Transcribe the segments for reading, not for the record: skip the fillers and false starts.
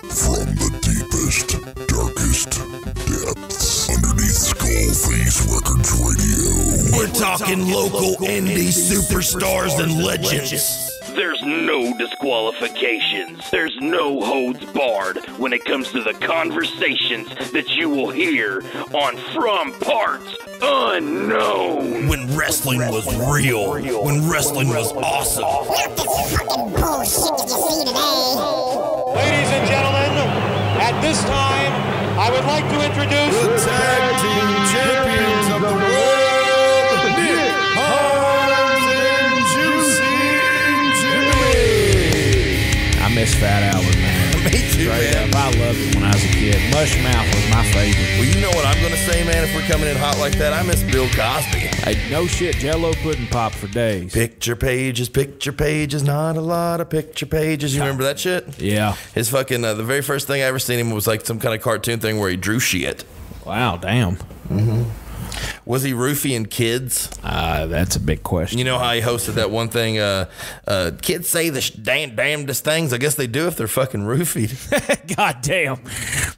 From the deepest, darkest depths underneath SkullFace Records Radio. We're talking local indie superstars and legends. There's no disqualifications. There's no holds barred when it comes to the conversations that you will hear on From Parts Unknown. When wrestling was real. When wrestling was awesome. Not this fucking bullshit that you see today. Ladies and gentlemen, at this time, I would like to introduce the tag team champions of the world, Nick Harms and Juicy Jimmy. I miss Fat Albert, man. Me too, Straight man. up, I loved it when I was a kid. Mushmouth was my favorite. Well, you know what I'm going to say, man? If we're coming in hot like that, I miss Bill Cosby. Hey, no shit, Jello pudding pop for days. Picture pages, not a lot of picture pages. You remember that shit? Yeah. His fucking, the very first thing I ever seen him was like some kind of cartoon thing where he drew shit. Wow, damn. Mm-hmm. Was he roofing kids? That's a big question. You know how he hosted that one thing, kids say the damnedest things. I guess they do if they're fucking roofied. God damn.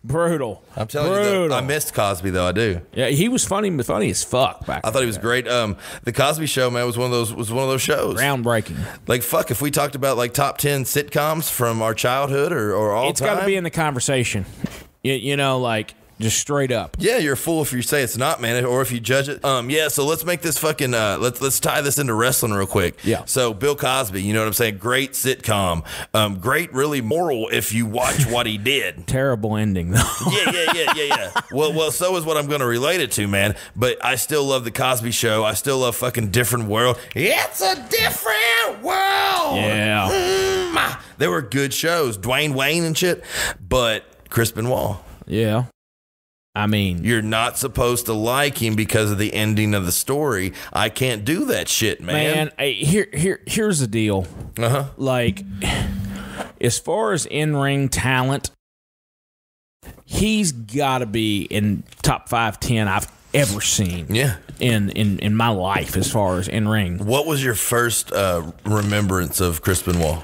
Brutal. I'm telling you, though, I missed Cosby, though. I do. Yeah, he was funny as fuck back I thought he was great. The Cosby Show, man, was one of those shows. Groundbreaking. Like, fuck, if we talked about, like, top 10 sitcoms from our childhood or all time. It's got to be in the conversation. You know, like... Just straight up. Yeah, you're a fool if you say it's not, man, or if you judge it. Yeah, so let's make this fucking let's tie this into wrestling real quick. Yeah. So Bill Cosby, you know what I'm saying? Great sitcom. Great, really moral if you watch what he did. Terrible ending though. Yeah. Well, so is what I'm going to relate it to, man. But I still love the Cosby Show. I still love fucking Different World. It's a different world. Yeah. They were good shows, Dwayne Wayne and shit. But Chris Benoit. Yeah. I mean, you're not supposed to like him because of the ending of the story. I can't do that shit, man. Man, here's the deal. Like, as far as in-ring talent, he's got to be in top 5-10 I've ever seen. Yeah. In my life, as far as in-ring. What was your first remembrance of Chris Benoit?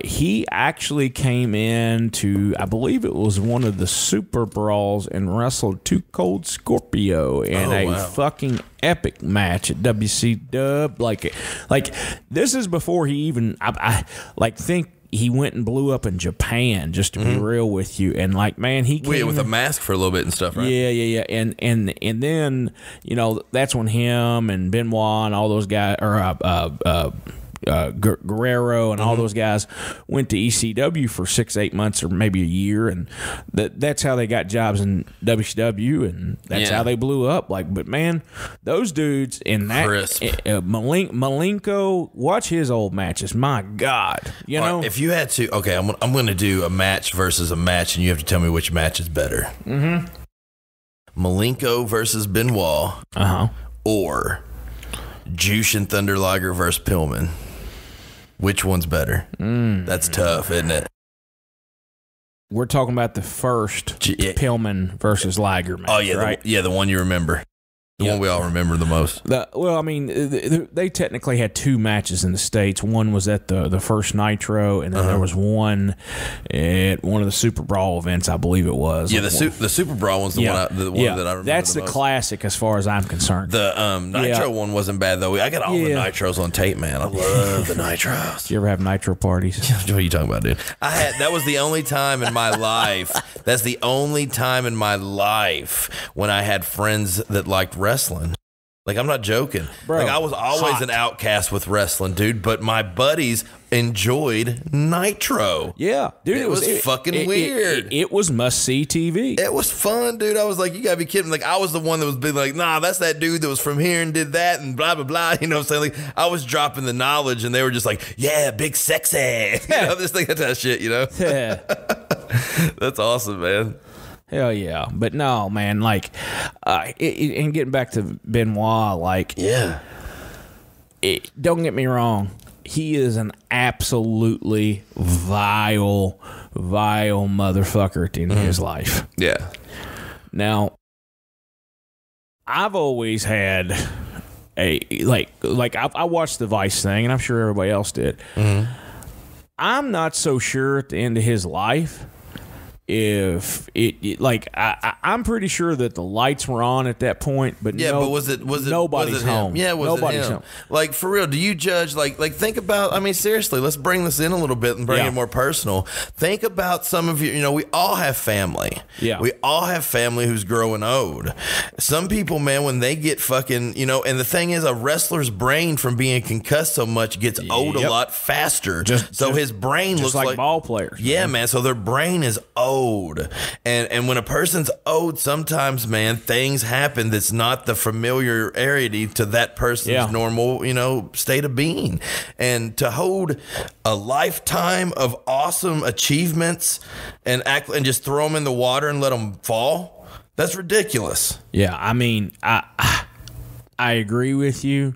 He actually came in to, I believe it was one of the Super Brawls, and wrestled Too Cold Scorpio in a fucking epic match at WC Dub. Like this is before he even, I think he went and blew up in Japan, just to be real with you. And like, man, he came with a mask for a little bit and stuff, right? Yeah. And then, you know, that's when him and Benoit and all those guys, or Guerrero and all those guys went to ECW for 6-8 months or maybe a year, and that's how they got jobs in WCW, and that's how they blew up. Like, but man, those dudes in that Malenko, watch his old matches. My God, you know. If you had to, okay, I'm going to do a match versus a match, and you have to tell me which match is better. Malenko versus Benoit, or Jushin Thunder Liger versus Pillman. Which one's better? That's tough, isn't it? We're talking about the first Pillman versus Liger match. Oh, yeah, right? The one you remember. The one we all remember the most. Well, I mean, they technically had two matches in the States. One was at the first Nitro, and then there was one at one of the Super Brawl events, I believe it was. Yeah, the Super Brawl one's the one that I remember. That's the most. Classic as far as I'm concerned. The Nitro one wasn't bad, though. I got all the Nitros on tape, man. I love the Nitros. Did you ever have Nitro parties? What are you talking about, dude? That was the only time in my life. That's the only time in my life when I had friends that liked wrestling. Like, I'm not joking. Bro, like, I was always an outcast with wrestling, dude, but my buddies enjoyed Nitro. Yeah, dude, it was fucking weird. It was must-see TV. It was fun, dude. I was like, you gotta be kidding. Like, I was the one that was being like, nah, that's that dude that was from here and did that and blah, blah, blah. You know what I'm saying? Like, I was dropping the knowledge, and they were just like, yeah, big sexy. You know, this thing, that shit, you know? Yeah. That's awesome, man. Hell yeah. But no, man, like, and getting back to Benoit, like, don't get me wrong. He is an absolutely vile motherfucker in his life. Yeah. Now, I've always had I watched the Vice thing, and I'm sure everybody else did. I'm not so sure at the end of his life if like I'm pretty sure that the lights were on at that point, but but was it nobody's home? Yeah, nobody's home. Like for real, do you judge like think about? I mean, seriously, let's bring this in a little bit and bring it more personal. Think about some of you. You know, we all have family. Yeah, we all have family who's growing old. Some people, man, when they get fucking, you know, and the thing is, a wrestler's brain from being concussed so much gets old a lot faster. So his brain looks like ball players. Yeah, man. So their brain is old. And when a person's old, sometimes, man, things happen that's not the familiarity to that person's normal, you know, state of being. And to hold a lifetime of awesome achievements and just throw them in the water and let them fall, that's ridiculous. Yeah, I mean, I agree with you.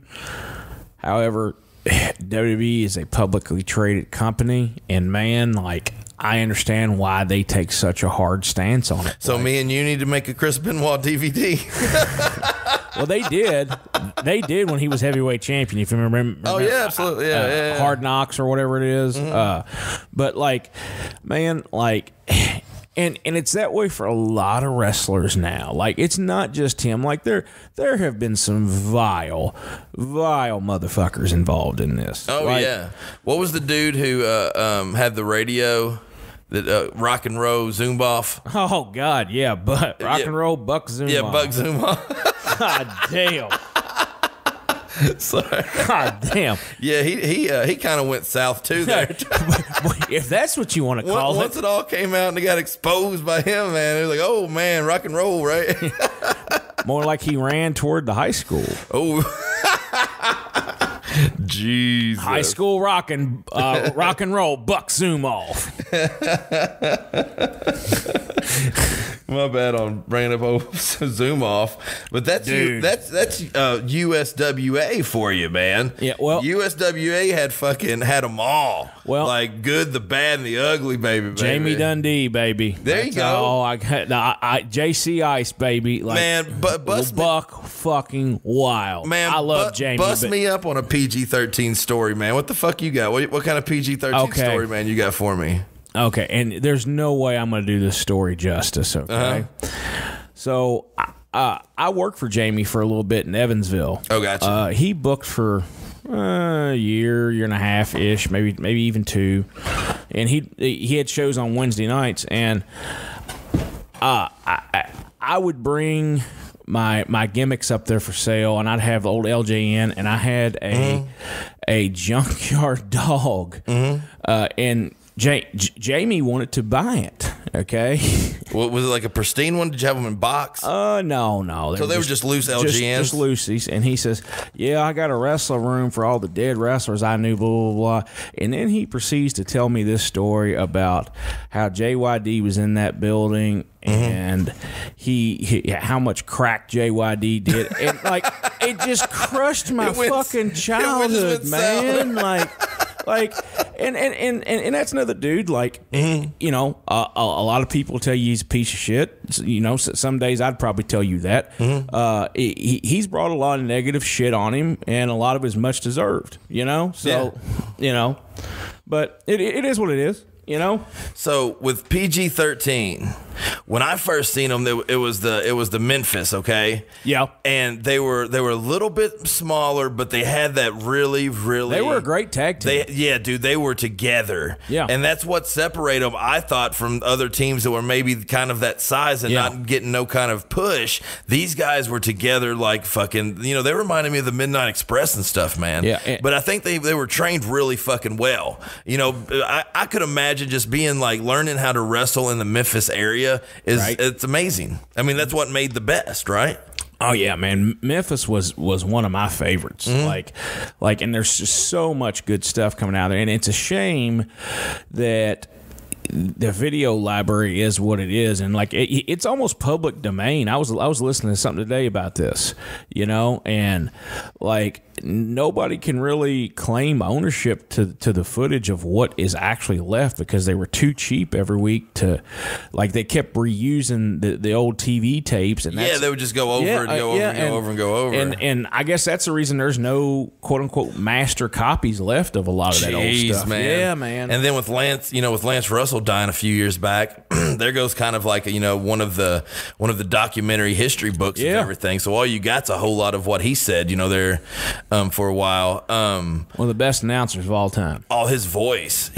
However, WWE is a publicly traded company, and man, like, I understand why they take such a hard stance on it. So me and you need to make a Chris Benoit DVD. Well, they did. They did when he was heavyweight champion, if you remember. Oh, yeah, absolutely. Yeah. Hard Knocks or whatever it is. But, like, man, like... And it's that way for a lot of wrestlers now. Like, it's not just him. Like, there have been some vile motherfuckers involved in this. Oh, like, yeah. What was the dude who had the radio, that rock and roll Zumboff? Oh, God, yeah. But rock and roll Buck Zumboff. Yeah, Buck Zumboff. God damn. Sorry. God damn. Yeah, he kind of went south too there. If that's what you want to call Once it all came out and it got exposed by him, man, it was like, oh man, rock and roll, right? More like he ran toward the high school. Oh. Jesus. High school rock and roll Buck Zumboff. My bad on bringing up old Zumboff, but that's USWA for you, man. Yeah, well, USWA had them all. Well, like good, the bad, and the ugly, baby. Jamie Dundee, baby. There you go. Oh, I JC Ice, baby. Like, man, but Buck fucking wild. Man, I love Jamie. Bust me up on a PG-13 story, man. What the fuck you got? What kind of PG-13 story, man, you got for me? Okay, and there's no way I'm going to do this story justice, okay? So, I worked for Jamie for a little bit in Evansville. Oh, gotcha. He booked for a year and a half-ish, maybe even 2. And he had shows on Wednesday nights, and I would bring my gimmicks up there for sale, and I'd have old LJN, and I had a junkyard dog, and Jamie wanted to buy it. Okay. What was it, like a pristine one? Did you have them in box? No. So they were just loose LGNs? Just loosies. And he says, yeah, I got a wrestler room for all the dead wrestlers I knew, blah, blah, blah. And then he proceeds to tell me this story about how JYD was in that building and he how much crack JYD did. And, like, it just crushed my fucking childhood, man. Like, and that's another dude. Like, you know, a lot of people tell you he's a piece of shit. You know, some days I'd probably tell you that. He's brought a lot of negative shit on him, and a lot of it is much deserved. You know, so you know, but it is what it is. You know. So with PG-13. When I first seen them, it was the Memphis, okay? Yeah. And they were a little bit smaller, but they had that really. They were a great tag team. They were together. Yeah. And that's what separated them, I thought, from other teams that were maybe kind of that size and not getting no kind of push. These guys were together like fucking, you know, they reminded me of the Midnight Express and stuff, man. Yeah. But I think they were trained really fucking well. You know, I could imagine just being like learning how to wrestle in the Memphis area. It's amazing. I mean, that's what made the best, right? Oh yeah, man. Memphis was one of my favorites. Like, and there's just so much good stuff coming out of there, and it's a shame that the video library is what it is, and like it's almost public domain. I was listening to something today about this, you know, and like nobody can really claim ownership to the footage of what is actually left because they were too cheap every week to, like, they kept reusing the old TV tapes, and they would just go over and go over and go over and go over. And I guess that's the reason there's no quote unquote master copies left of a lot of that old stuff. Man. Yeah, man. And then with Lance, Russell also dying a few years back. There goes kind of like, you know, one of the documentary history books of everything. So all you got's a whole lot of what he said, you know, there for a while. One of the best announcers of all time. Oh, his voice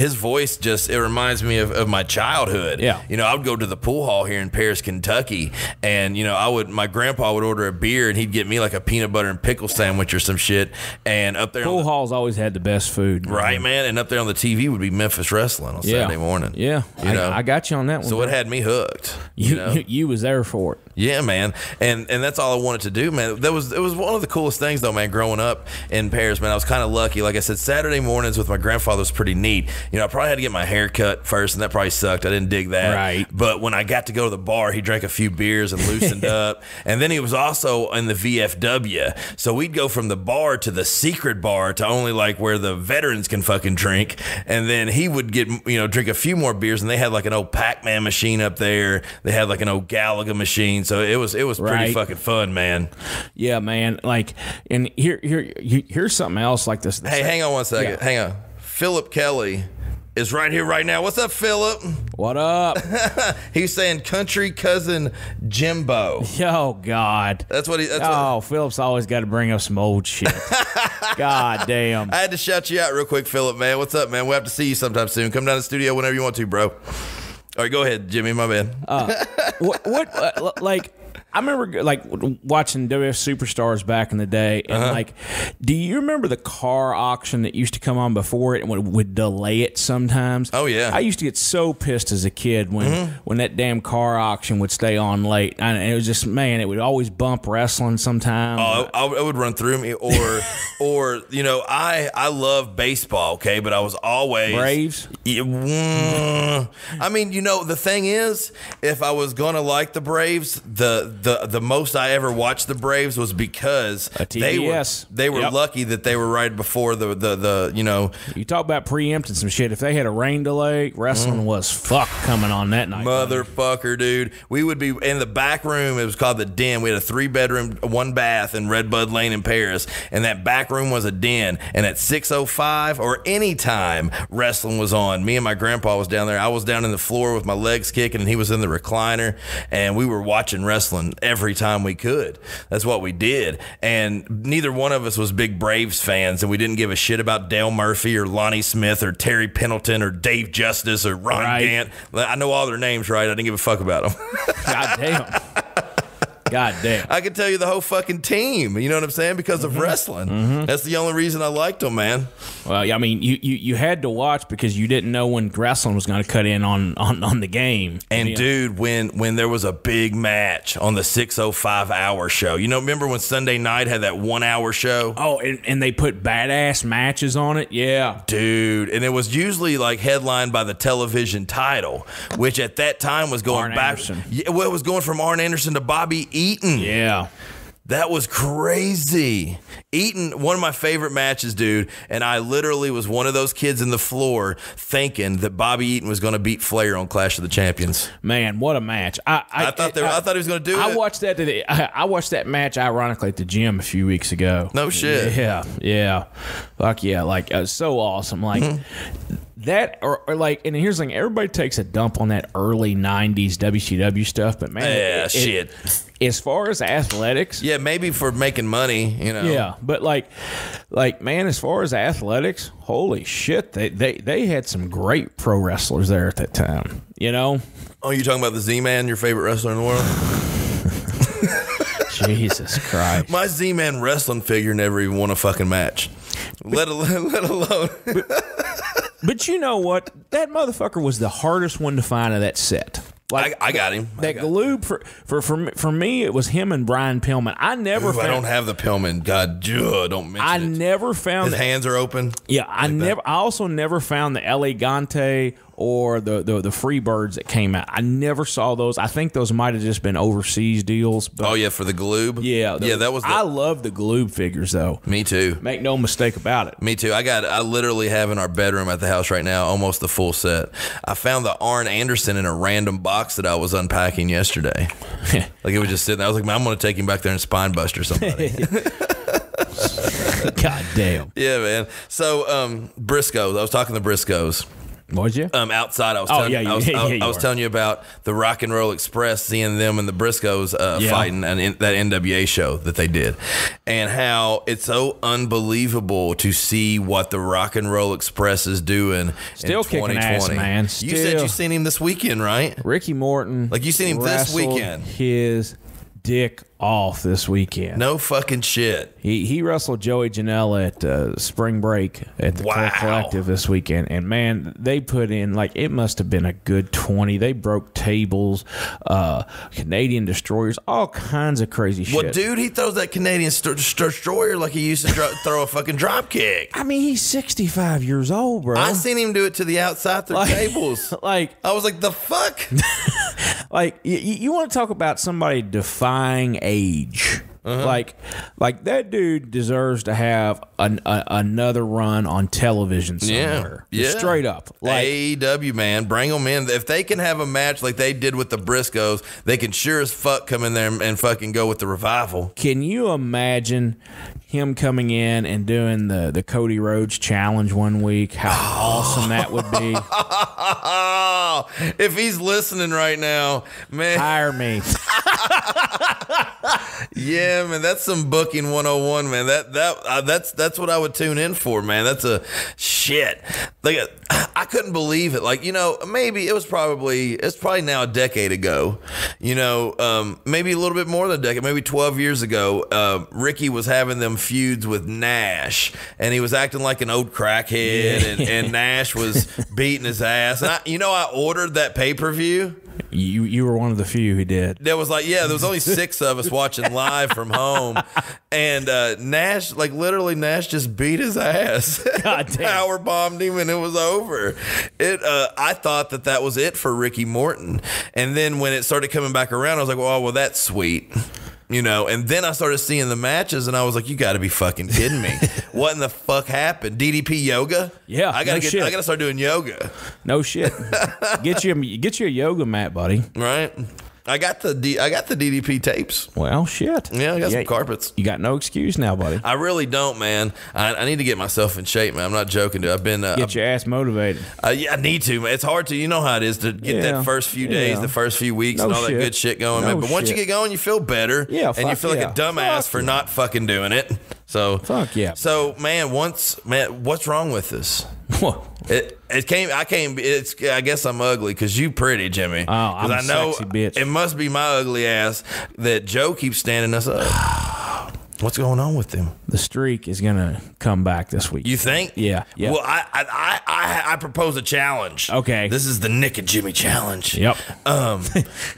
just, it reminds me of my childhood. Yeah. You know, I would go to the pool hall here in Paris, Kentucky, and, you know, my grandpa would order a beer and he'd get me like a peanut butter and pickle sandwich or some shit. And up there, pool halls always had the best food. Right, man. And up there on the TV would be Memphis Wrestling on Saturday morning. Yeah. I got you on that one. So it had me hooked. You was there for it. Yeah, man. And that's all I wanted to do, man. It was one of the coolest things, though, man, growing up in Paris, man. I was kind of lucky. Like I said, Saturday mornings with my grandfather was pretty neat. You know, I probably had to get my hair cut first, and that probably sucked. I didn't dig that. Right. But when I got to go to the bar, he drank a few beers and loosened up. And then he was also in the VFW. So we'd go from the bar to the secret bar to only like where the veterans can fucking drink. And then he would get, you know, drink a few more beers, and they had like an old Pac-Man machine up there. They had like an old Galaga machine. So it was pretty fucking fun, man. Yeah, man. Like, and here's something else like this. Hey, hang on one second. Yeah. Hang on. Philip Kelly is right here right now. What's up, Philip? What up? He's saying country cousin Jimbo. Oh, God. Philip's always got to bring up some old shit. God damn. I had to shout you out real quick, Philip, man. What's up, man? We'll have to see you sometime soon. Come down to the studio whenever you want to, bro. All right, go ahead, Jimmy. My bad. Like, I remember like watching WF Superstars back in the day, and like, do you remember the car auction that used to come on before it and would delay it sometimes? Oh yeah, I used to get so pissed as a kid when that damn car auction would stay on late, and it was just, man, it would always bump wrestling sometimes. Oh, I would run through me, or you know, I love baseball, okay, but I was always Braves. I mean, you know, the thing is, if I was gonna like the Braves, the most I ever watched the Braves was because they were lucky that they were right before the you know. You talk about preempting some shit. If they had a rain delay, wrestling was coming on that night. Motherfucker, dude. We would be in the back room. It was called the Den. We had a 3-bedroom, 1 bath in Redbud Lane in Paris, and that back room was a den. And at 6:05 or any time, wrestling was on. Me and my grandpa was down there. I was down in the floor with my legs kicking, and he was in the recliner, and we were watching wrestling every time we could. That's what we did. And neither one of us was big Braves fans, and we didn't give a shit about Dale Murphy or Lonnie Smith or Terry Pendleton or Dave Justice or Ron Gant. I know all their names, right? I didn't give a fuck about them. God damn. God damn. I could tell you the whole fucking team, you know what I'm saying? Because of wrestling. That's the only reason I liked them, man. Well, I mean, you had to watch because you didn't know when wrestling was going to cut in on the game. And dude, when there was a big match on the 6:05 hour show, you know, remember when Sunday night had that 1 hour show? Oh, and they put badass matches on it? Yeah. Dude, and it was usually like headlined by the television title, which at that time was going Arn back. Anderson. Yeah, well, it was going from Arn Anderson to Bobby Eaton. Yeah. That was crazy. Eaton, one of my favorite matches, dude, and I literally was one of those kids in the floor thinking that Bobby Eaton was going to beat Flair on Clash of the Champions. Man, what a match. I thought he was going to do it. I watched that today. I watched that match, ironically, at the gym a few weeks ago. No shit. Yeah. Fuck yeah. Like, it was so awesome. Like, that, or like, and here's the thing, everybody takes a dump on that early 90s WCW stuff, but man, shit. As far as athletics, yeah, maybe for making money, you know. Yeah, but like man, as far as athletics, holy shit, they had some great pro wrestlers there at that time, you know. Oh, you talking about the Z-Man, your favorite wrestler in the world? Jesus Christ. My Z-Man wrestling figure never even won a fucking match. Let alone. But you know what? That motherfucker was the hardest one to find of that set. Like, I got him. That Galoob, for me, it was him and Brian Pillman. I don't have the Pillman. God, don't mention it. I never found his hands are open. Yeah, I also never found the Elegante or the Freebirds that came out. I never saw those. I think those might have just been overseas deals. But oh yeah, for the Galoob. Yeah, that was. I love the Galoob figures though. Me too. Make no mistake about it. Me too. I literally have in our bedroom at the house right now almost the full set. I found the Arn Anderson in a random box that I was unpacking yesterday. Like it was just sitting there. I was like, man, I'm going to take him back there and spine buster somebody. God damn. Yeah, man. So Briscoes. I was talking to Briscoes. Was you? Outside, I was you telling you about the Rock and Roll Express, seeing them and the Briscoes fighting and that NWA show that they did, and how it's so unbelievable to see what the Rock and Roll Express is doing Still in 2020. kicking ass, man. You said you seen him this weekend, right? Ricky Morton. Like, you seen him this weekend. His dick off this weekend. No fucking shit. He wrestled Joey Janela at Spring Break at the Core Collective this weekend, and man, they put in, like, it must have been a good 20. They broke tables, Canadian destroyers, all kinds of crazy shit. Well, dude, he throws that Canadian destroyer like he used to throw a fucking drop kick. I mean, he's 65 years old, bro. I seen him do it to the outside through tables. Like, I was like, the fuck? like, you want to talk about somebody defying age. Like that dude deserves to have another run on television somewhere. Yeah. Straight up. Like, AEW, man, bring them in. If they can have a match like they did with the Briscoes, they can sure as fuck come in there and fucking go with the Revival. Can you imagine him coming in and doing the Cody Rhodes challenge one week? How awesome that would be. If he's listening right now, man. Hire me. Yeah, man, that's some booking 101, man. That's what I would tune in for, man. That's a shit. Like, I couldn't believe it. Like, maybe it's probably now a decade ago. Maybe a little bit more than a decade, maybe 12 years ago. Ricky was having them feuds with Nash, and he was acting like an old crackhead, and Nash was beating his ass. And I ordered that pay-per-view. You were one of the few who did. There was there was only 6 of us watching live from home, and Nash, literally, Nash just beat his ass. God damn. Power bombed him, and it was over. I thought that was it for Ricky Morton, and then when it started coming back around, I was like, well, that's sweet. And then I started seeing the matches, and I was like, you got to be fucking kidding me. What in the fuck happened? DDP yoga? Yeah, I got to start doing yoga. No shit. Get you a yoga mat, buddy. Right? I got the DDP tapes. Well, shit. Yeah, I got some carpets. You got no excuse now, buddy. I really don't, man. I need to get myself in shape, man. I'm not joking, dude. I've been get your ass motivated. Yeah, I need to, man. It's hard to. You know how it is to get that first few days, the first few weeks, and all that good shit going, man. But once you get going, you feel better. Yeah, and you feel like a dumbass for not fucking doing it. So fuck yeah. So man, what's wrong with this? What? I guess I'm ugly because you pretty, Jimmy. Oh, I'm a sexy bitch. It must be my ugly ass that Joe keeps standing us up. What's going on with him? The streak is gonna come back this week. You think? Yeah. Well, I propose a challenge. Okay. This is the Nick and Jimmy challenge. Yep.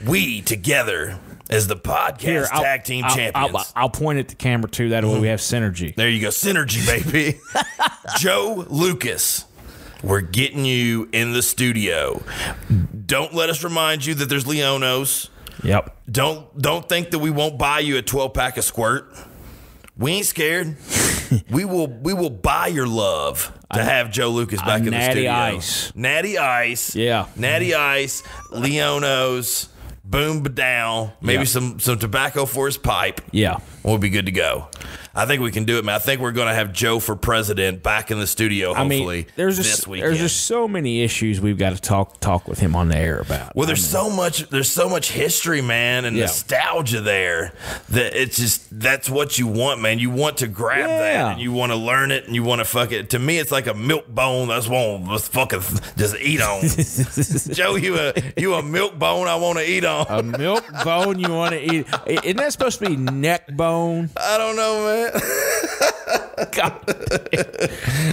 We together as the podcast tag team champions. I'll point at the camera too. That way we have synergy. There you go, synergy, baby. Joe Lucas, we're getting you in the studio. Don't let us remind you that there's Leonos. Yep. Don't think that we won't buy you a 12-pack of Squirt. We ain't scared. we will buy your love to have Joe Lucas back in the studio. Natty Ice. Yeah. Natty Ice, Leonos, Boom Badown, maybe some tobacco for his pipe. Yeah. We'll be good to go. I think we can do it, man. I think we're going to have Joe for president back in the studio, hopefully, this weekend. There's just so many issues we've got to talk with him on the air about. Well, there's so much history, man, and nostalgia there that it's just, that's what you want, man. You want to grab that, and you want to learn it, and you want to fuck it. To me, it's like a milk bone. That's one let's fucking just eat on. Joe, you a milk bone I want to eat on. A milk bone you want to eat? Isn't that supposed to be neck bone? I don't know, man. God.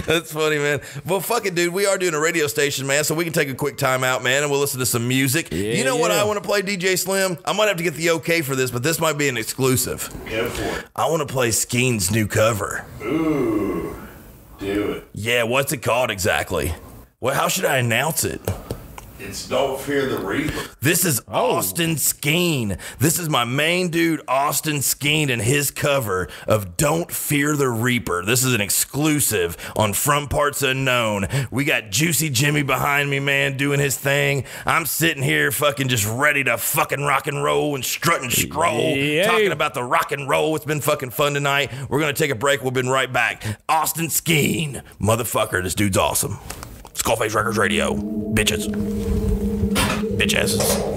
That's funny, man. Well, fuck it, dude. We are doing a radio station, man, so we can take a quick time out, man, and we'll listen to some music. Yeah, you know what I want to play, DJ Slim? I might have to get the okay for this, but this might be an exclusive. Go for it. I want to play Skeen's new cover. Ooh, do it. Yeah, what's it called exactly? Well, how should I announce it? It's Don't Fear the Reaper. This is Austin Skeen. This is my main dude, Austin Skeen, and his cover of Don't Fear the Reaper. This is an exclusive on From Parts Unknown. We got Juicy Jimmy behind me, man, doing his thing. I'm sitting here fucking just ready to fucking rock and roll and strut and scroll, talking about the rock and roll. It's been fucking fun tonight. We're going to take a break. We'll be right back. Austin Skeen. Motherfucker, this dude's awesome. SkullFace Records Radio. Bitches. Bitch asses.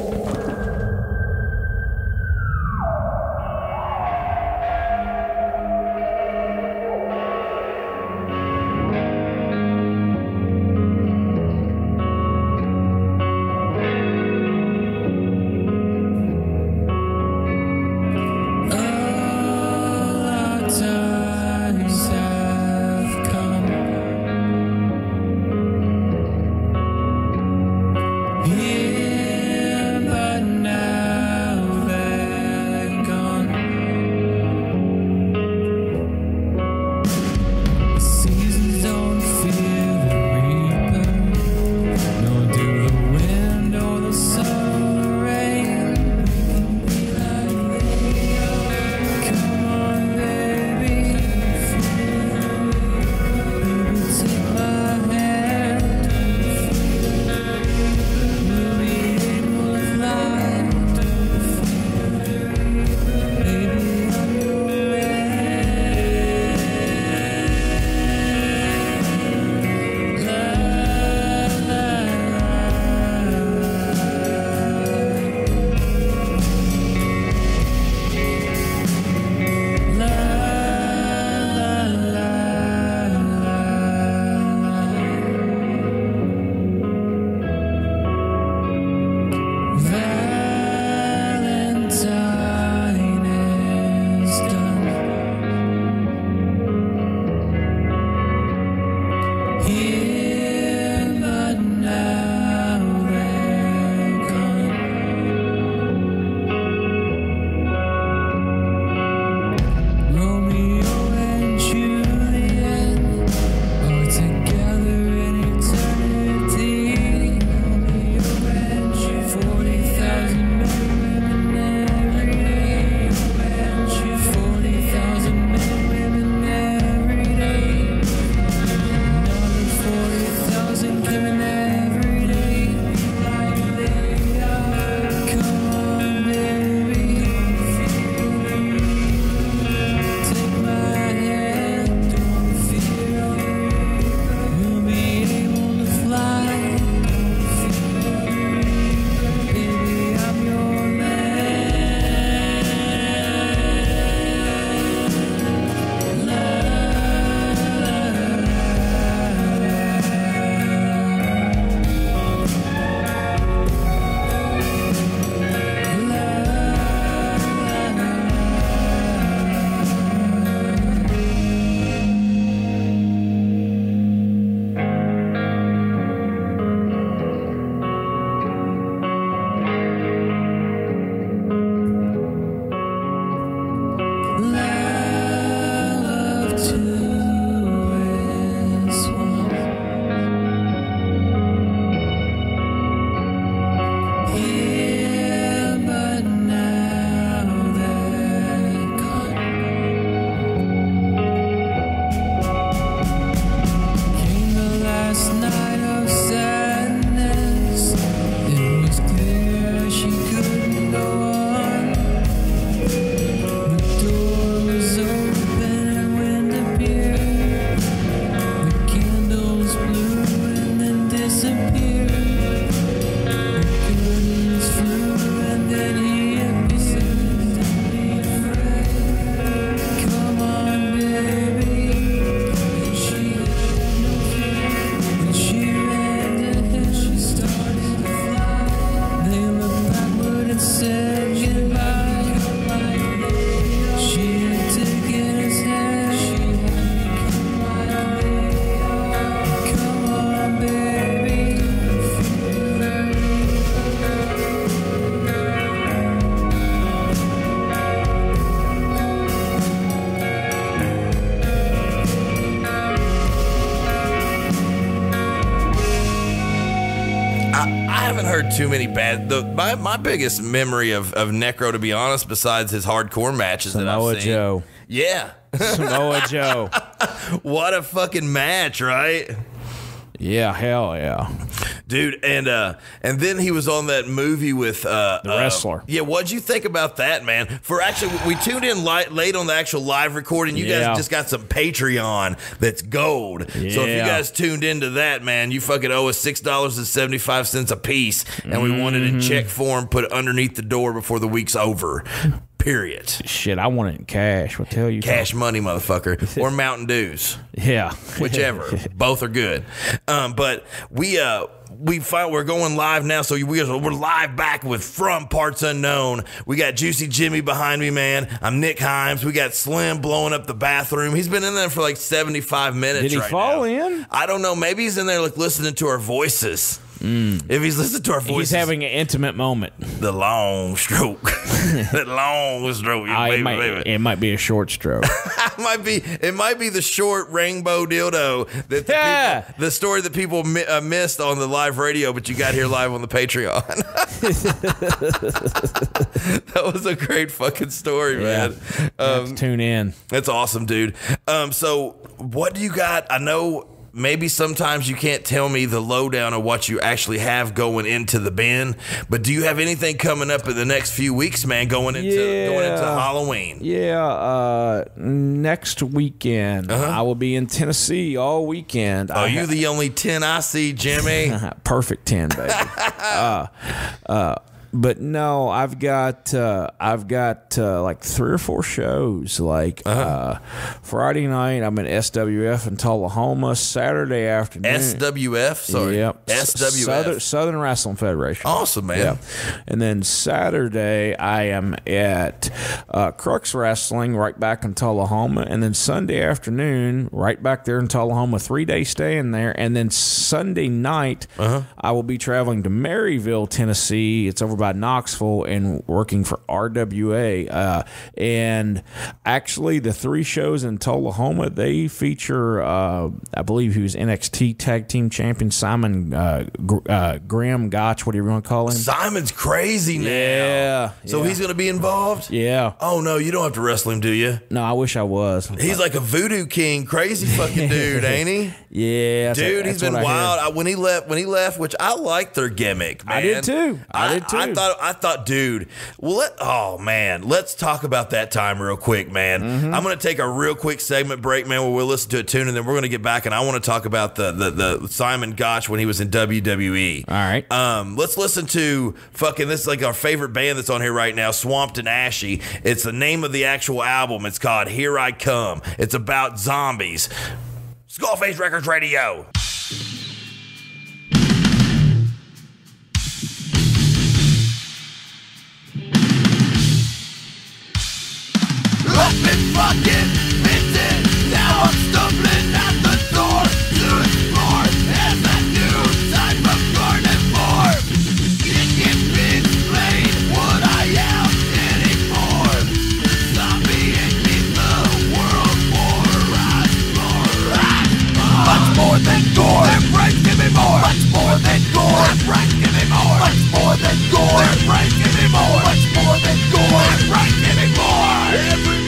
haven't heard too many bad. My biggest memory of Necro, to be honest, besides his hardcore matches that I've seen. Joe. Yeah. Samoa Joe. What a fucking match, right? Yeah, hell yeah. Dude, and then he was on that movie with the wrestler. Yeah, what'd you think about that, man? For actually, we tuned in late on the actual live recording. You guys just got some Patreon that's gold. Yeah. So if you guys tuned into that, man, you fucking owe us $6.75 a piece, and we wanted a check form put underneath the door before the week's over. Period. Shit, I want it in cash. What tell you? Cash money, motherfucker, or Mountain Dews. Yeah, Whichever. Both are good. But we're going live now, so we're live back with From Parts Unknown. We got Juicy Jimmy behind me, man. I'm Nick Himes. We got Slim blowing up the bathroom. He's been in there for like 75 minutes. Did he fall in? I don't know. Maybe he's in there like listening to our voices. If he's listening to our voices, he's having an intimate moment. The long stroke. That long stroke. It might be a short stroke. It might be the short rainbow dildo that the story that people missed on the live radio, but you got here live on the Patreon. That was a great fucking story, man. Tune in. That's awesome, dude. So what do you got? I know maybe sometimes you can't tell me the lowdown of what you actually have going into the bin, but do you have anything coming up in the next few weeks, man, going into Halloween? Yeah, next weekend I will be in Tennessee all weekend. Are you the only 10 I see, Jimmy? Perfect 10, baby. But no, I've got like 3 or 4 shows. Like Friday night, I'm in SWF in Tullahoma. Saturday afternoon, SWF, sorry, yep, SWF, Southern Wrestling Federation. Awesome, man. Yep. And then Saturday, I am at Crux Wrestling right back in Tullahoma. And then Sunday afternoon, right back there in Tullahoma. 3-day stay in there. And then Sunday night, I will be traveling to Maryville, Tennessee. It's over by Knoxville, and working for RWA. And actually, the 3 shows in Tullahoma, they feature, I believe he was NXT Tag Team Champion Simon Graham Gotch, whatever you want to call him. Simon's crazy now. Yeah. So he's going to be involved? Yeah. Oh, no, you don't have to wrestle him, do you? No, I wish I was. He's like a voodoo king, crazy fucking dude, ain't he? Yeah. Dude, he's been wild. When he left, which I liked their gimmick, man. I did too. I thought, dude, well, let's talk about that time real quick, man. I'm going to take a real quick segment break, man, where we'll listen to a tune, and then we're going to get back, and I want to talk about the Simon Gotch when he was in WWE. All right. Let's listen to this is like our favorite band that's on here right now, Swamped and Ashy. It's the name of the actual album. It's called Here I Come. It's about zombies. SkullFace Records Radio. I've been fucking missing. Now I'm stumbling at the door to explore as a new type of carnivore. It can't be explained what I am anymore. Zombie ain't me, the world war. Much more than gore. Their brains give me more. Much more than gore. Their brains give me more. Much more than gore. Their brains give me more. Much more than gore. Their brains give me more. Everybody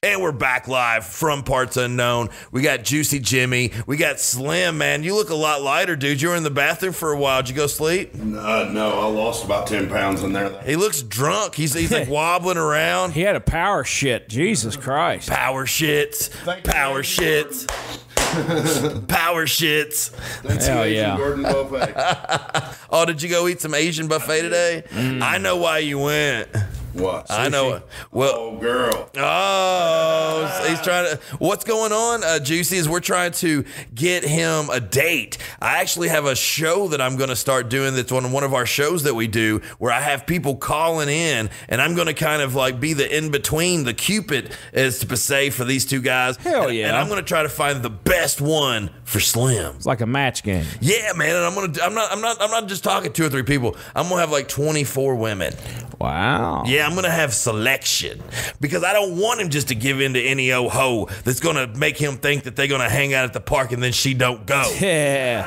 And we're back live from Parts Unknown. We got Juicy Jimmy. We got Slim, man. You look a lot lighter, dude. You were in the bathroom for a while. Did you go sleep? No, I lost about 10 pounds in there. He looks drunk. He's like wobbling around. He had a power shit. Jesus Christ. Power shits. Power shits. Power shits. Hell yeah. Gordon buffet. Oh, did you go eat some Asian buffet today? I know why you went. What? I know. Well, Oh, girl. oh, he's trying to. What's going on, Juicy? Is we're trying to get him a date. I actually have a show that I'm going to start doing. That's one of our shows that we do, where I have people calling in, and I'm going to kind of like be the in between, the Cupid, as to say, for these two guys. Hell yeah! And I'm going to try to find the best one for Slim. It's like a match game. Yeah, man. And I'm not just talking 2 or 3 people. I'm going to have like 24 women. Wow. Yeah, I'm going to have selection because I don't want him just to give in to any old hoe that's going to make him think that they're going to hang out at the park and then she don't go. Yeah.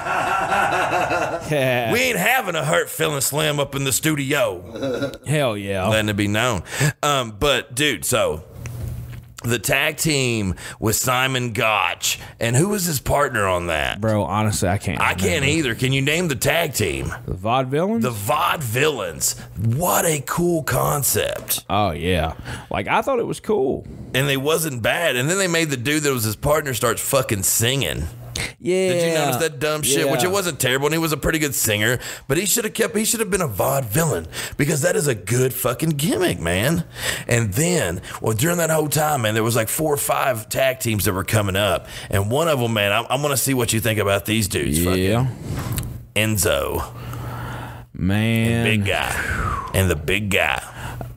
Yeah. We ain't having a hurt feeling Slim up in the studio. Hell yeah. Letting it be known. But, dude, so the tag team with Simon Gotch. And who was his partner on that? Bro, honestly, I can't. I can't either. Can you name the tag team? The Vaudevillains? The Vaudevillains. What a cool concept. Oh, yeah. Like, I thought it was cool. And they wasn't bad. And then they made the dude that was his partner start fucking singing. Yeah. Did you notice that dumb shit? Yeah. Which it wasn't terrible, and he was a pretty good singer, but he should have been a vaudevillain because that is a good fucking gimmick, man. And then, well, during that whole time, man, there was like 4 or 5 tag teams that were coming up, and one of them, man, I'm going to see what you think about these dudes. Yeah. Fucking Enzo. Man. Big guy. And the big guy.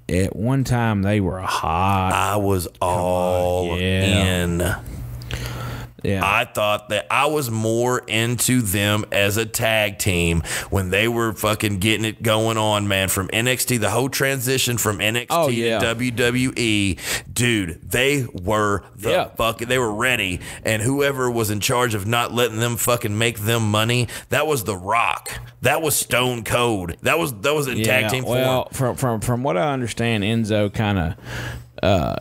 At one time, they were hot. I was all in. Yeah. I thought that I was more into them as a tag team when they were fucking getting it going on, man. From NXT, the whole transition from NXT to WWE, dude, they were they were ready. And whoever was in charge of not letting them fucking make them money, that was The Rock. That was Stone Cold. That was in tag team form. Well, from what I understand, Enzo kind of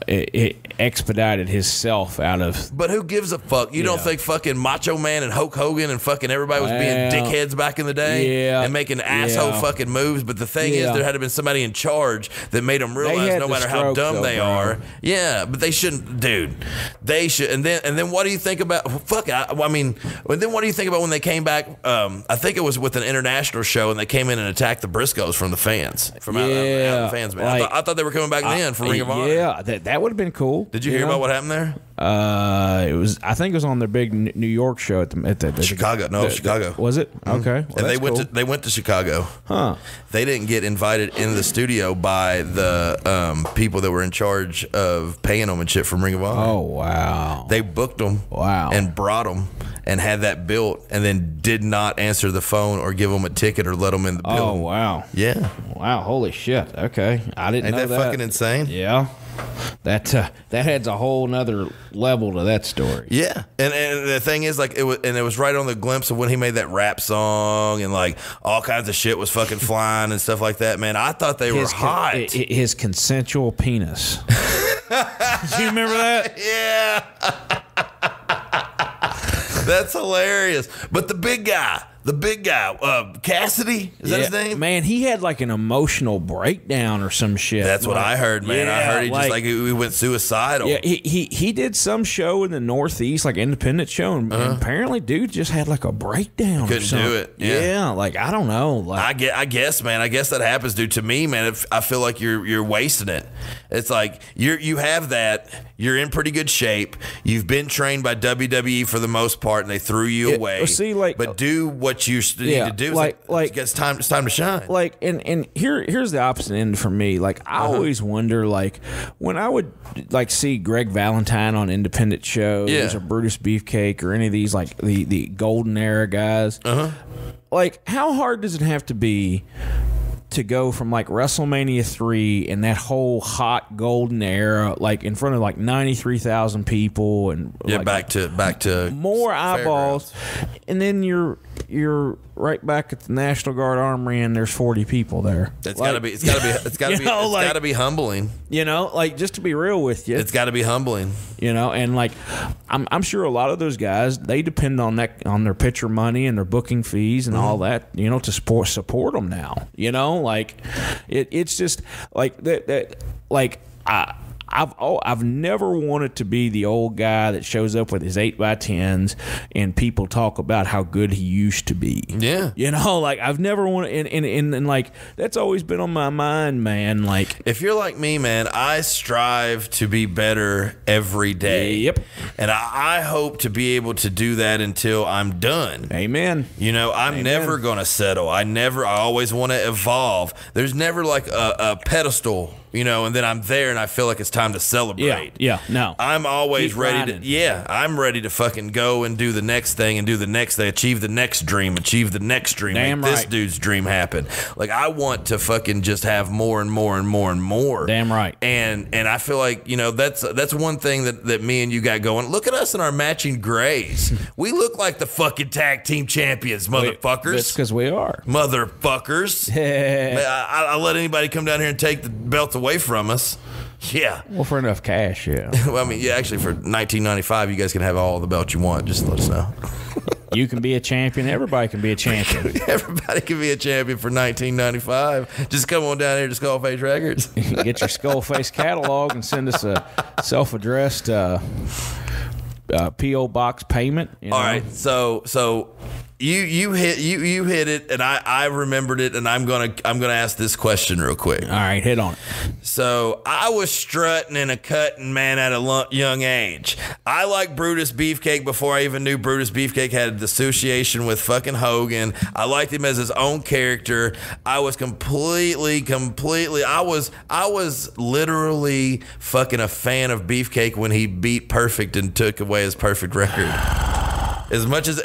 it expedited himself out of. But who gives a fuck? You don't think fucking Macho Man and Hulk Hogan and fucking everybody was being dickheads back in the day and making asshole fucking moves? But the thing is, there had to been somebody in charge that made them realize no matter how dumb they are. Yeah, but they shouldn't, dude. They should. And then what do you think about? I mean, and then what do you think about when they came back? I think it was with an international show, and they came in and attacked the Briscoes from the fans, from out of the fans. Man, I thought they were coming back then for Ring of Honor. Yeah, that would have been cool. Did you hear about what happened there? It was. I think it was on their big New York show at the Chicago. Chicago. Was it? Okay. Well, and they went to Chicago. Huh. They didn't get invited into the studio by the people that were in charge of paying them and shit from Ring of Honor. Oh wow. They booked them. Wow. And brought them and had that built, and then did not answer the phone or give them a ticket or let them in the building. Oh wow. Yeah. Wow. Holy shit. Okay. I didn't know that. Ain't that fucking insane? Yeah. That adds a whole nother level to that story. Yeah, and the thing is, like, it was right on the glimpse of when he made that rap song, and like all kinds of shit was fucking flying and stuff like that. Man, I thought they were hot. His consensual penis. Do you remember that? Yeah. That's hilarious. But the big guy, Cassidy, is that his name? Man, he had like an emotional breakdown or some shit. That's what I heard, man. Yeah, I heard he went suicidal. Yeah, he did some show in the Northeast, like independent show, and apparently, dude just had like a breakdown. Couldn't do it. Yeah, like I don't know. Like I guess, man. I guess that happens, dude. To me, man, I feel like you're wasting it. It's like you have that. You're in pretty good shape. You've been trained by WWE for the most part, and they threw you away. See, like, but do what you need to do. It's time to shine. Like, and here's the opposite end for me. Like, I always wonder, like, when I would like see Greg Valentine on independent shows or Brutus Beefcake or any of these like the golden era guys. Like, how hard does it have to be to go from like WrestleMania 3 and that whole hot golden era, like in front of like 93,000 people, and back to more eyeballs, and then you're you're right back at the National Guard Armory and there's 40 people there. It's gotta be humbling. You know, like, just to be real with you, it's gotta be humbling. You know, and like, I'm sure a lot of those guys, they depend on their pitcher money and their booking fees and all that, you know, to support them now. You know, like, it's just like that like I've never wanted to be the old guy that shows up with his 8x10s and people talk about how good he used to be. Yeah. You know, like, I've never wanted, and like, that's always been on my mind, man. Like, if you're like me, man, I strive to be better every day. Yep. And I hope to be able to do that until I'm done. Amen. You know, I'm never going to settle. I always want to evolve. There's never like a pedestal, you know, and then I'm there and I feel like it's time to celebrate. Yeah, no. I'm always Keep ready grinding. I'm ready to fucking go and do the next thing and do the next thing, achieve the next dream, Damn make this right. dude's dream happen. Like, I want to fucking just have more and more and more and more. Damn right. And I feel like, you know, that's one thing that me and you got going. Look at us in our matching grays. We look like the fucking tag team champions, motherfuckers. That's because we are. Motherfuckers. I let anybody come down here and take the belts away from us. Yeah. Well, for enough cash, yeah. Well, I mean, yeah, actually, for $19.95, you guys can have all the belts you want. Just let us know. You can be a champion. Everybody can be a champion. Everybody can be a champion for $19.95. Just come on down here to SkullFace Records. Get your SkullFace catalog and send us a self-addressed P.O. box payment. You know? All right, so you hit it, and I remembered it, and I'm gonna ask this question real quick. All right, hit on it. So I was strutting and a cutting, man, at a young age. I liked Brutus Beefcake before I even knew Brutus Beefcake had the association with fucking Hogan. I liked him as his own character. I was completely. I was literally fucking a fan of Beefcake when he beat Perfect and took away his Perfect record. As much as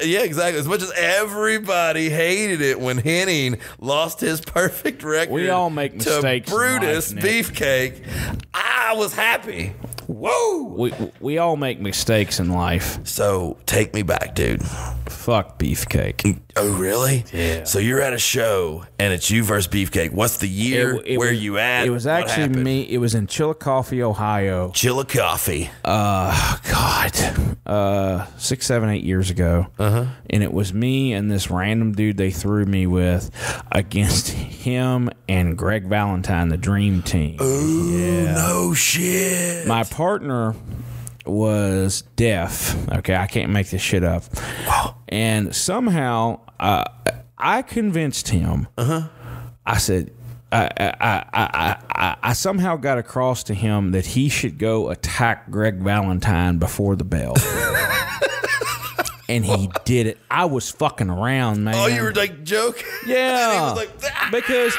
everybody hated it when Henning lost his Perfect record, We all make mistakes to Brutus in life, Nick. Beefcake, I was happy. Whoa! We all make mistakes in life. So take me back, dude. Fuck Beefcake. Oh, really? Yeah. So you're at a show and it's you versus Beefcake. What's the year? Where you at? It was What actually happened? me. It was in Chillicothe, Ohio. Chillicothe. 6, 7, 8 years ago. And it was me and this random dude they threw me with against him and Greg Valentine, the Dream Team. Ooh, no shit. My partner was deaf. Okay, I can't make this shit up. And somehow I convinced him. I said, I somehow got across to him that he should go attack Greg Valentine before the bell. And he did it. I was fucking around, man. Oh, you were like joking? Yeah. And he was like, "Ah!" Because,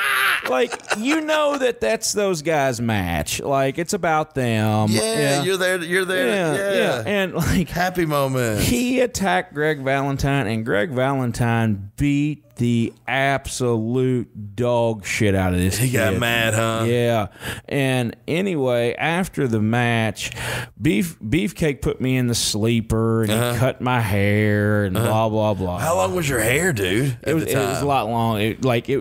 like, you know that's those guys' match. Like, it's about them. Yeah, you're there. Yeah. And, like, Happy moment. he attacked Greg Valentine, and Greg Valentine beat the absolute dog shit out of this He got kid. mad, huh? Yeah. And anyway, after the match, Beefcake put me in the sleeper, and he cut my hair, and blah, blah, blah. How long was your hair, dude? It was a lot long.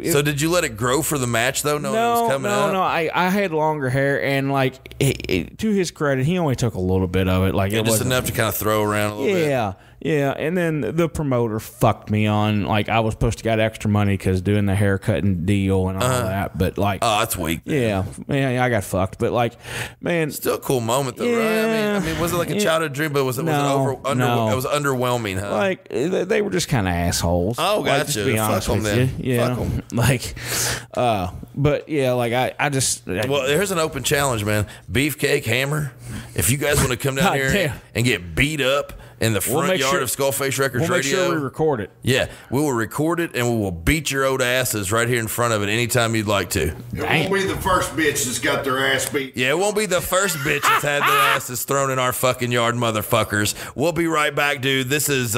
So did you let it grow for the match, though? No, it was coming out? No. I had longer hair, and like to his credit, he only took a little bit of it. Like Yeah, it just wasn't enough to kind of throw around a little bit. Yeah, and then the promoter fucked me on, like, I was supposed to get extra money because doing the haircutting deal and all that, but like, Oh, that's weak. yeah, I got fucked. But like, man, Still a cool moment, though, right? I mean, was it like a childhood dream, but was it No. it was underwhelming, huh? like they were just kind of assholes. Oh, Like, just gotcha. to be Fuck honest 'em with then. you, yeah. Fuck 'em. Like, but yeah, like I just Well, here's an open challenge, man. Beefcake, Hammer. If you guys want to come down God here damn. and get beat up in the front make yard sure- of SkullFace Records we'll make Radio, sure we record it. yeah, we will record it and we will beat your old asses right here in front of it anytime you'd like to. It won't be the first bitch that's got their ass beat. Yeah, it won't be the first bitch that's had their asses thrown in our fucking yard, motherfuckers. We'll be right back, dude. This is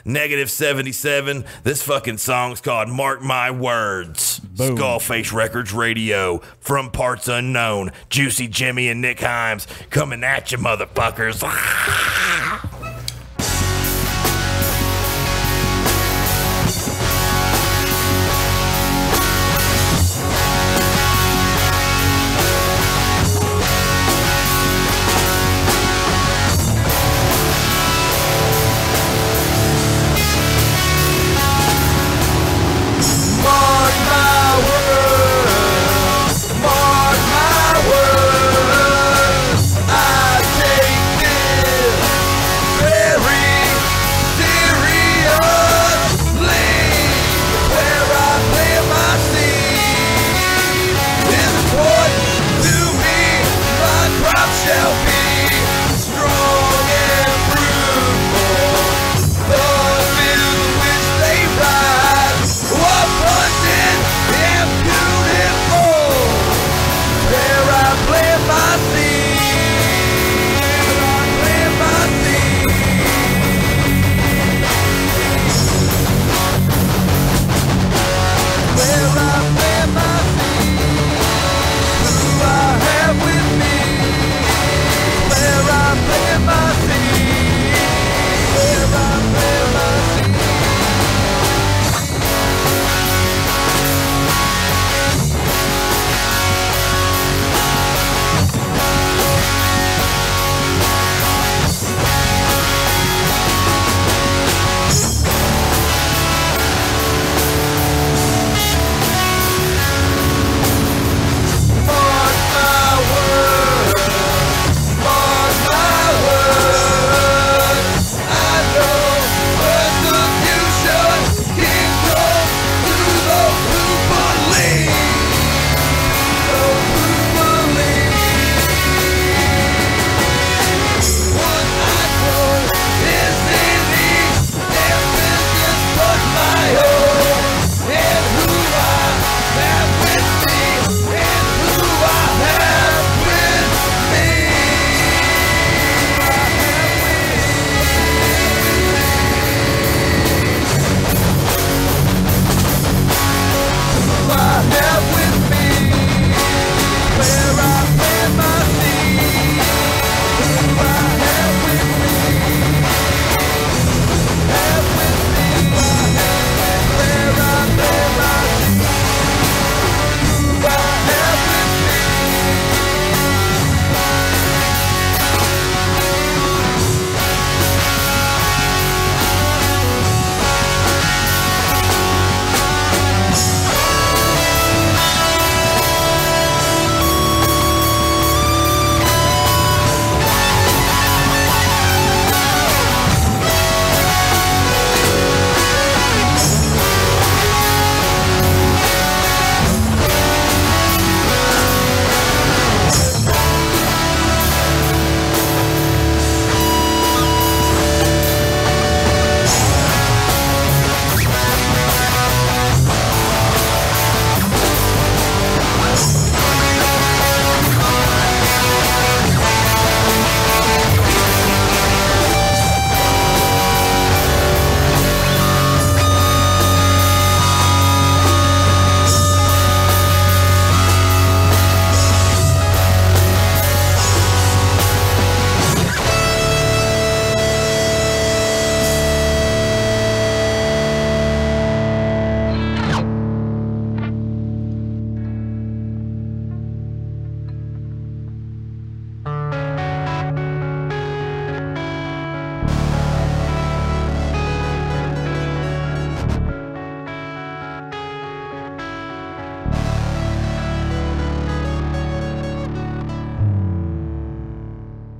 Negative 77. This fucking song's called Mark My Words. Boom. SkullFace Records Radio from Parts Unknown. Juicy Jimmy and Nick Himes coming at you, motherfuckers.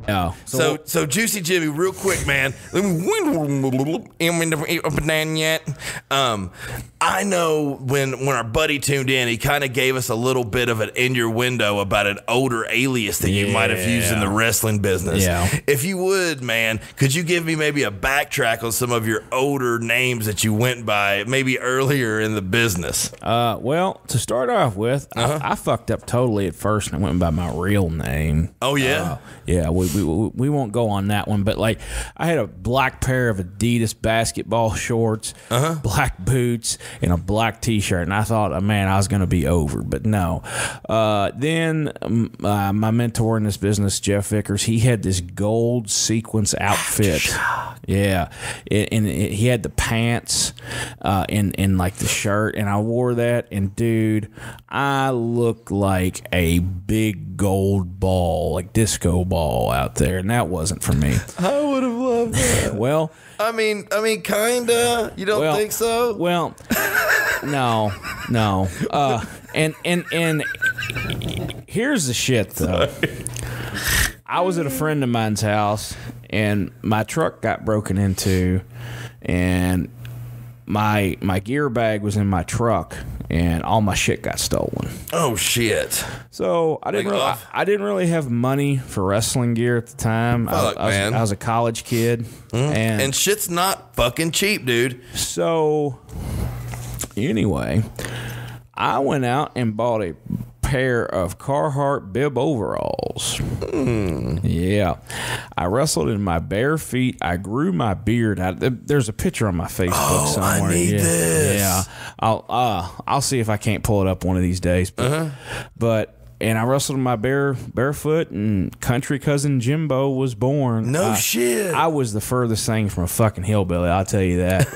Yeah. So Juicy Jimmy, real quick, man. I know when our buddy tuned in, he kind of gave us a little bit of an in your window about an older alias that you might have used in the wrestling business. Yeah. If you would, man, could you give me maybe a backtrack on some of your older names that you went by maybe earlier in the business? Well, to start off with, I fucked up totally at first and I went by my real name. Oh, yeah? Yeah, we won't go on that one, but like I had a black pair of Adidas basketball shorts, black boots, and a black t-shirt, and I thought, man, I was going to be over, but no. Then my mentor in this business, Jeff Vickers, he had this gold sequence outfit. Yeah, and he had the pants and like the shirt, and I wore that, and dude, I looked like a big gold ball, like disco ball out there, and that wasn't for me. I would have loved that. Well, I mean, kinda. You don't think so? Well, no. And here's the shit though. I was at a friend of mine's house, and my truck got broken into, and my gear bag was in my truck, and all my shit got stolen. Oh shit! So I didn't really have money for wrestling gear at the time. I was a college kid, and shit's not fucking cheap, dude. So anyway, I went out and bought a pair of Carhartt bib overalls. Yeah. I wrestled in my bare feet. I grew my beard out. There's a picture on my Facebook somewhere. I need this. Yeah. I'll see if I can't pull it up one of these days. But and I wrestled in my barefoot, and country cousin Jimbo was born. No shit. I was the furthest thing from a fucking hillbilly, I'll tell you that.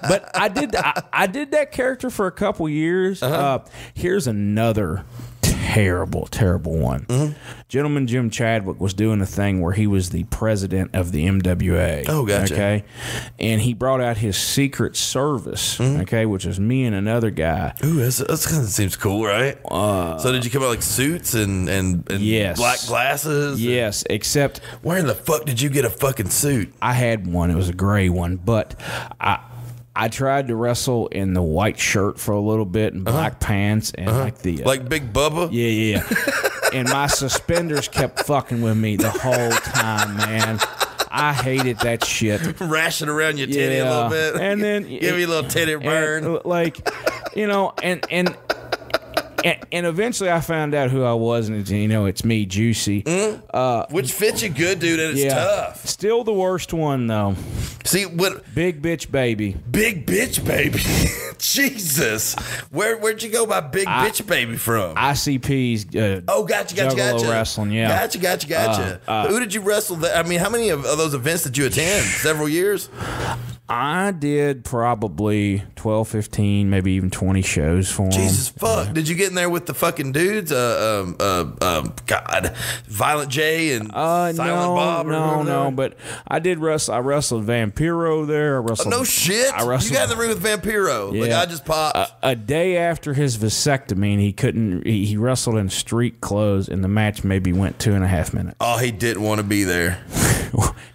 But I did that character for a couple years. Here's another terrible one. Gentleman Jim Chadwick was doing a thing where he was the president of the MWA. Oh, gotcha. Okay, and he brought out his Secret Service. Okay, which is me and another guy. Ooh, that kind of seems cool, right? So did you come out like suits and yes, black glasses? Yes, except where in the fuck did you get a fucking suit? I had one. It was a gray one, but I tried to wrestle in the white shirt for a little bit and black pants and like Big Bubba? Yeah. And my suspenders kept fucking with me the whole time, man. I hated that shit. Rashing around your titty a little bit. And then give me a little titty burn. And eventually I found out who I was, and it's me, Juicy. Which fits you good, dude, and it's tough. Still the worst one, though. See, what? Big Bitch Baby. Big Bitch Baby. Jesus. Where'd you go by Big Bitch Baby from? ICP's gotcha. wrestling, yeah. Gotcha. Who did you wrestle there? I mean, how many of those events did you attend? Several years? I did probably 12, 15, maybe even 20 shows for them. Jesus fuck. Did you get in there with the fucking dudes? God. Violent J and Silent Bob? No, but I did wrestle. I wrestled Vampiro there. I wrestled, no shit? I wrestled, you got in the ring with Vampiro. Yeah. Like, I just popped. A day after his vasectomy, and he wrestled in street clothes, and the match maybe went 2.5 minutes. Oh, he didn't want to be there.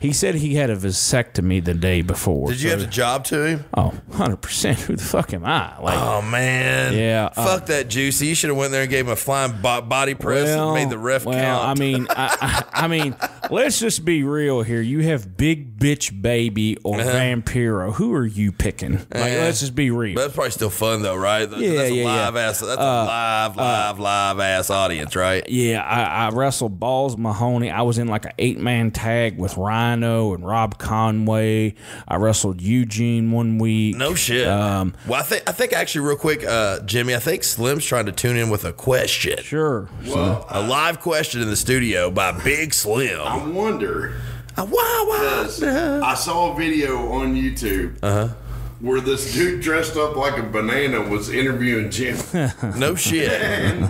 He said he had a vasectomy the day before. Did you have to job to him? Oh, 100%. Who the fuck am I? Oh, man. Yeah. Fuck that, Juicy. You should have went there and gave him a flying body press and made the ref count. I mean, let's just be real here. You have Big Bitch Baby or Vampiro. Who are you picking? Like, let's just be real. But that's probably still fun, though, right? That's a live ass audience, right? Yeah, I wrestled Balls Mahoney. I was in like an 8-man tag with Rhino and Rob Conway. I wrestled Eugene one week. No shit. Well, I think actually, real quick, Jimmy, I think Slim's trying to tune in with a question. Sure. Well, a live question in the studio by Big Slim. I wonder. Wow. I saw a video on YouTube. Where this dude dressed up like a banana was interviewing Jimmy. No shit.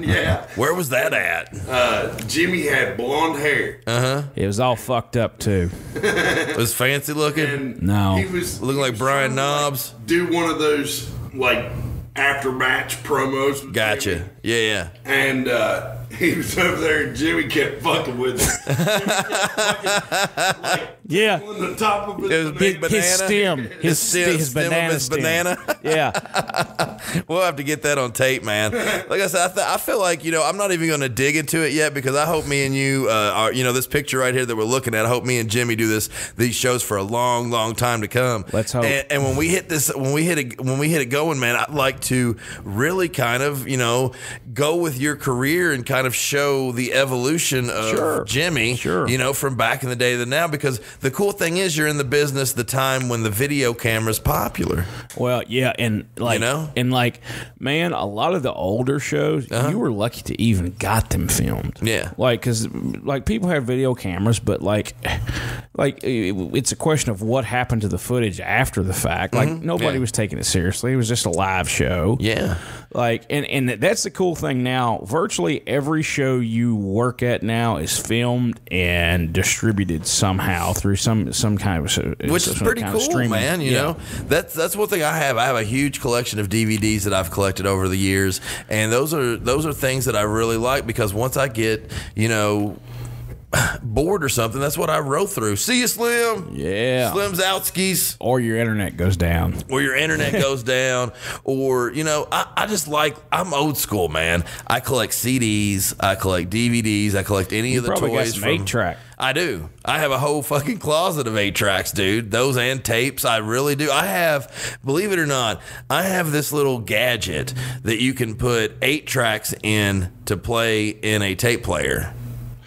Yeah. Where was that at? Jimmy had blonde hair. It was all fucked up, too. It was fancy looking? And No. he was looking like Brian Knobs. Do one of those, like, after match promos. with Gotcha. Jimmy. Yeah. And he was over there, and Jimmy kept fucking with him. Yeah. On the top of It was a big banana. His stem. His stem banana of his stem. banana. Yeah. We'll have to get that on tape, man. Like I said, I feel like, I'm not even going to dig into it yet because I hope me and you are, this picture right here that we're looking at, I hope me and Jimmy do these shows for a long, long time to come. Let's hope. And when we hit it going, man, I'd like to really kind of, go with your career and kind of show the evolution of Jimmy, from back in the day to now, because the cool thing is you're in the business the time when the video camera's popular. Well, yeah, and man, a lot of the older shows, you were lucky to even got them filmed. Yeah. Because people have video cameras, but it's a question of what happened to the footage after the fact. Nobody was taking it seriously. It was just a live show. Yeah. And that's the cool thing now. Virtually every show you work at now is filmed and distributed somehow through some kind of which is pretty cool, streaming. Man. You know, that's one thing I have. I have a huge collection of DVDs that I've collected over the years, and those are things that I really like because once I get bored or something, that's what I roll through. See you, Slim. Yeah. Slim's outskis. Or your internet goes down. Or your internet goes down. Or, I just I'm old school, man. I collect CDs. I collect DVDs. I collect any of the probably toys got some 8-track. I do. I have a whole fucking closet of 8-tracks, dude. Those and tapes. I really do. I have, believe it or not, I have this little gadget that you can put 8-tracks in to play in a tape player.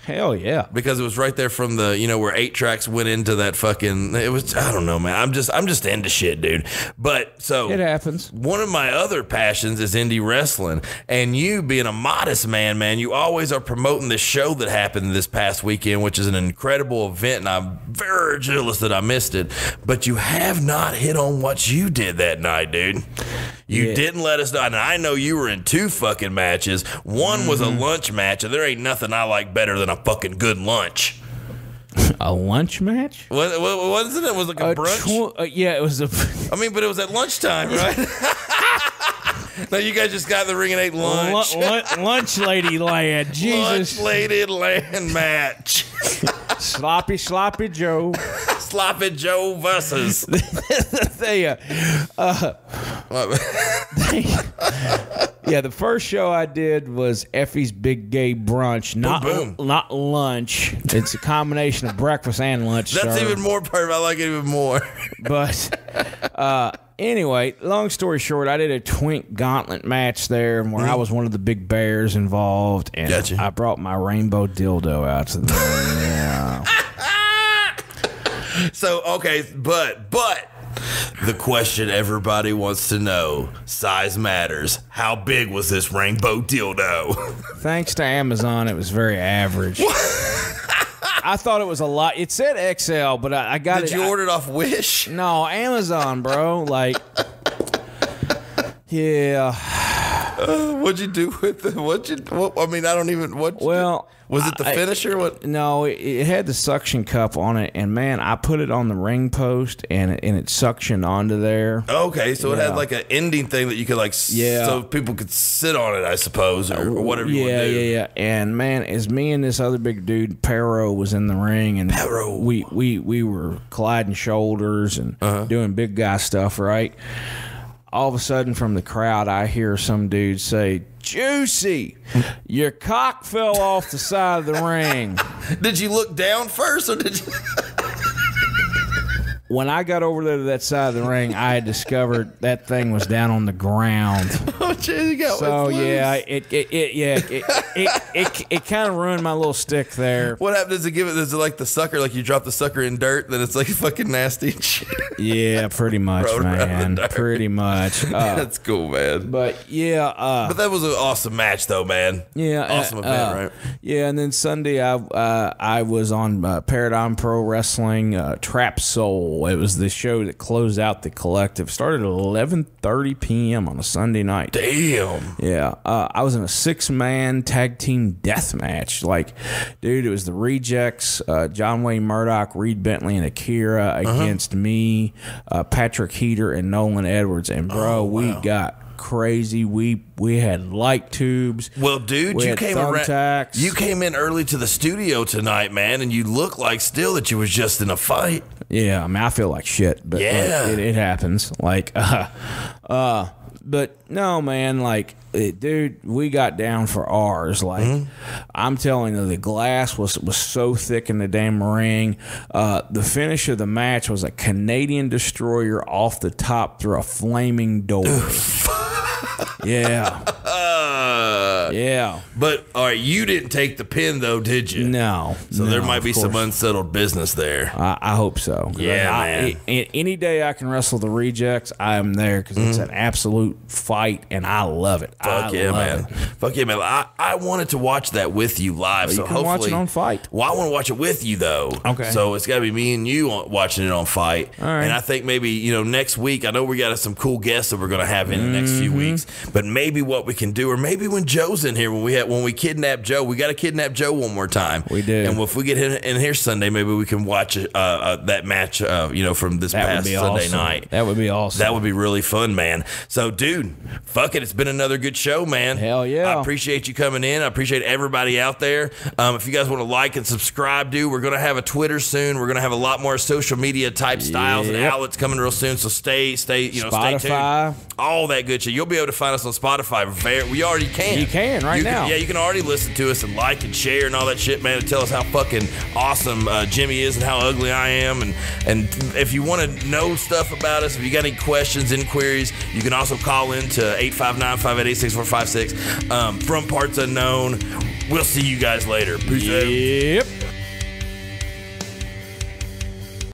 Hell yeah. Because it was right there from the, where 8-tracks went into that fucking, it was, I don't know, man. I'm just into shit, dude. But so. It happens. One of my other passions is indie wrestling. And you being a modest man, you always are promoting this show that happened this past weekend, which is an incredible event. And I'm very jealous that I missed it. But you have not hit on what you did that night, dude. You didn't let us know. And I know you were in 2 fucking matches. One was a lunch match, and there ain't nothing I like better than a fucking good lunch. A lunch match? What wasn't it? Was it like a brunch? Yeah, it was a. But it was at lunchtime, right? No, you guys just got in the ring and ate lunch. Lunch lady land. Jesus. Lunch lady land match. Sloppy Joe. Sloppy Joe versus. The first show I did was Effie's Big Gay Brunch. Not lunch. It's a combination of breakfast and lunch. That's even more perfect. I like it even more. But anyway, long story short, I did a twink gauntlet match there where I was one of the big bears involved, and gotcha. I brought my rainbow dildo out to the ring. Yeah. So, okay, but the question everybody wants to know, size matters. How big was this rainbow dildo? Thanks to Amazon, it was very average. I thought it was a lot. It said XL, but I got it. Did you order it off Wish? No, Amazon, bro. Yeah. What'd you do with it? Was it the finisher? What? No, it had the suction cup on it, and man, I put it on the ring post, and it suctioned onto there. Okay, so it had like an ending thing that you could so people could sit on it, I suppose, or whatever you want to do. Yeah. And man, as me and this other big dude, Perro, was in the ring, and we were colliding shoulders and doing big guy stuff, right? All of a sudden, from the crowd, I hear some dude say, "Juicy, your cock fell off the side of the ring." Did you look down first, or did you? When I got over there to that side of the ring, I had discovered that thing was down on the ground. Oh, jeez, you got so yeah, it kind of ruined my little stick there. What happened? Does it like the sucker? Like you drop the sucker in dirt, then it's like fucking nasty. Yeah, pretty much, man. Pretty much. That's cool, man. But yeah, but that was an awesome match, though, man. Yeah, awesome event, right? Yeah, and then Sunday I was on Paradigm Pro Wrestling Trap Soul. It was the show that closed out the collective. Started at 11:30 p.m. on a Sunday night. Damn. Yeah. I was in a 6-man tag team death match. Dude, it was the Rejects, John Wayne Murdoch, Reed Bentley, and Akira against me, Patrick Heater, and Nolan Edwards. And, bro, we got crazy. We had light tubes. Well, dude, We you had came thumbtacks. you came in early to the studio tonight, man, and you look like still that you was just in a fight. Yeah, I mean, I feel like shit, but Yeah. it happens. Like, but no, man, like, dude, we got down for ours. Like, I'm telling you, the glass was so thick in the damn ring. The finish of the match was a Canadian destroyer off the top through a flaming door. Yeah. Yeah. But all right, you didn't take the pin though, did you? No. So there might be some unsettled business there. I hope so. Yeah, man. Any day I can wrestle the rejects, I am there because it's an absolute fight, and I love it. Fuck yeah, man. Fuck yeah, man. I wanted to watch that with you live. You so can hopefully, watch it on Fight. Well, I want to watch it with you though. Okay. So it's got to be me and you watching it on Fight. All right. And I think maybe next week. I know we got some cool guests that we're going to have in the next few weeks. But maybe what we can do, or maybe when Joe's in here, when we kidnap Joe, we got to kidnap Joe one more time. We do. And if we get in here Sunday, maybe we can watch that match. From this past Sunday night. That would be awesome. That would be really fun, man. So, dude, fuck it. It's been another good show, man. Hell yeah. I appreciate you coming in. I appreciate everybody out there. If you guys want to like and subscribe, dude, we're going to have a Twitter soon. We're going to have a lot more social media type styles and outlets coming real soon. So stay Spotify. tuned. All that good shit. You'll be able to find us on Spotify. We already can. You can now. Yeah, you can already listen to us and like and share and all that shit, man, and tell us how fucking awesome Jimmy is and how ugly I am. And if you want to know stuff about us, if you got any questions, inquiries, you can also call in to 859-588-6456 from Parts Unknown. We'll see you guys later. Peace out. Yep.